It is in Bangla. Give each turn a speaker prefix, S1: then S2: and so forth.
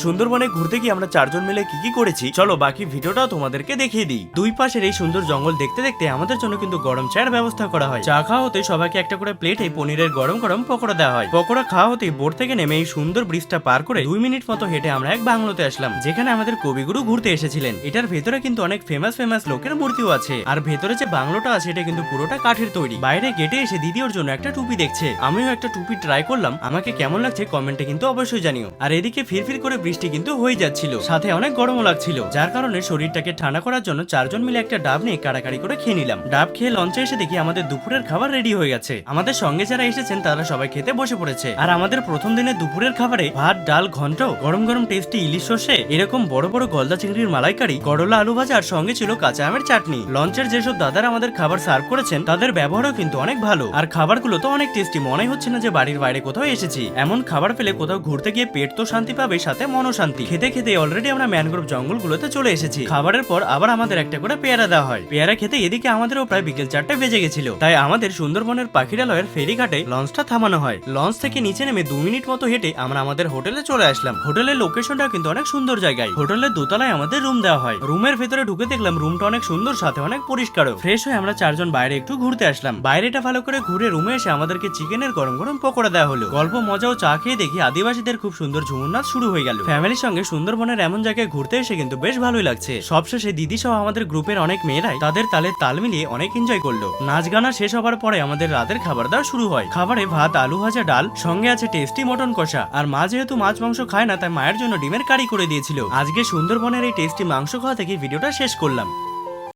S1: সুন্দরবনে ঘুরতে গিয়ে আমরা চারজন মিলে কি কি করেছি চলো বাকি ভিডিওটাও তোমাদেরকে দেখিয়ে দিই। দুই পাশের এই সুন্দর জঙ্গল দেখতে দেখতে আমাদের জন্য কিন্তু গরম চায়ের ব্যবস্থা করা হয়। চা খাওয়া হতে সবাইকে একটা করে প্লেটে পনিরের গরম গরম পকোড়া দেওয়া হয়। পকোড়া খাওয়া হতে বোট থেকে নেমে এই সুন্দর ব্রিজটা পার করে 2 মিনিট মতো হেঁটে আমরা এক বাংলোতে আসলাম, যেখানে আমাদের কবিগুরু ঘুরতে এসেছিলেন। এটার ভেতরে কিন্তু অনেক ফেমাস লোকের মূর্তিও আছে। আর ভেতরে যে বাংলোটা আছে এটা কিন্তু পুরোটা কাঠের তৈরি। বাইরে গেটে এসে দিদি ওর জন্য একটা টুপি দেখছে, আমিও একটা টুপি ট্রাই করলাম। আমাকে কেমন লাগছে কমেন্টে কিন্তু অবশ্যই জানিও। আর এদিকে ফিরফির করে বৃষ্টি কিন্তু হয়ে যাচ্ছিল, সাথে অনেক গরমও লাগছিল, যার কারণে শরীরটাকে ঠান্ডা করার জন্য চারজন মিলে একটা ডাব নিয়ে কাড়াকাড়ি করে খেয়ে নিলাম। ডাব খেয়ে লঞ্চে এসে দেখি আমাদের দুপুরের খাবার রেডি হয়ে গেছে। আমাদের সঙ্গে যারা এসেছেন তারা সবাই খেতে বসে পড়েছে। আর আমাদের প্রথম দিনে দুপুরের খাবারে ভাত, ডাল, ঘন্ট, গরম গরম টেস্টি ইলিশ সর্ষে, এরকম বড় বড় গলদা চিংড়ির মালাইকারি, করলা আলু ভাজা আর সঙ্গে ছিল কাঁচা আমের চাটনি। লঞ্চের যেসব দাদারা আমাদের খাবার সার্ভ করেছেন তাদের ব্যবহারও কিন্তু অনেক ভালো। আর খাবারগুলো তো অনেক টেস্টি, মনে হচ্ছে না যে বাড়ির বাইরে কোথাও এসেছি। এমন খাবার পেলে কোথাও ঘুরতে গিয়ে পেট তো শান্তি পাবে, সাথে মনও শান্তি। খেতে খেতে অলরেডি আমরা ম্যানগ্রোভ জঙ্গলগুলোতে চলে এসেছি। খাবারের পর আবার আমাদের একটা করে পেয়ারা দেওয়া হয়। পেয়ারা খেতে এদিকে আমাদেরও প্রায় বিকেল 4টা বেজে গেছিল, তাই আমাদের সুন্দরবনের পাখিরালয়ের ফেরিঘাটে লঞ্চটা থামানো হয়। লঞ্চ থেকে নিচে নেমে 2 মিনিট মতো হেঁটে আমরা আমাদের হোটেলে চলে আসলাম। হোটেলের লোকেশনটা কিন্তু অনেক সুন্দর জায়গায়। হোটেলের দোতলায় আমাদের রুম দেওয়া হয়। রুমের ভেতরে ঢুকে দেখলাম রুমটা অনেক সুন্দর, সাথে অনেক পরিষ্কারও। ফ্রেশ হয়ে আমরা চারজন বাইরে একটু ঘুরতে আসলাম। বাইরেটা ভালো করে ঘুরে রুমে এসে আমাদেরকে চিকেনের গরম গরম পকোড়া দেওয়া হলো। গল্প মজা ও চা খেয়ে দেখি আদিবাসীদের খুব সুন্দর ঝুমুর নাচ শুরু হয়ে গেল। ফ্যামিলির সঙ্গে সুন্দরবনের এমন জায়গায় ঘুরতে এসে কিন্তু বেশ ভালোই লাগছে। সবশেষে দিদি সহ আমাদের গ্রুপের অনেক মেয়েরাই তাদের তালে তাল মিলিয়ে অনেক এনজয় করলো। নাচ গানা শেষ হবার পরে আমাদের রাতের খাবার দাওয়া শুরু হয়। খাবারে ভাত, আলু ভাজা, ডাল, সঙ্গে আছে টেস্টি মটন কষা। আর মা যেহেতু মাছ মাংস খায় না, তাই মায়ের জন্য ডিমের কারি করে দিয়েছিল। আজকে সুন্দরবনের এই টেস্টি মাংস খাওয়া থেকে ভিডিওটা শেষ করলাম।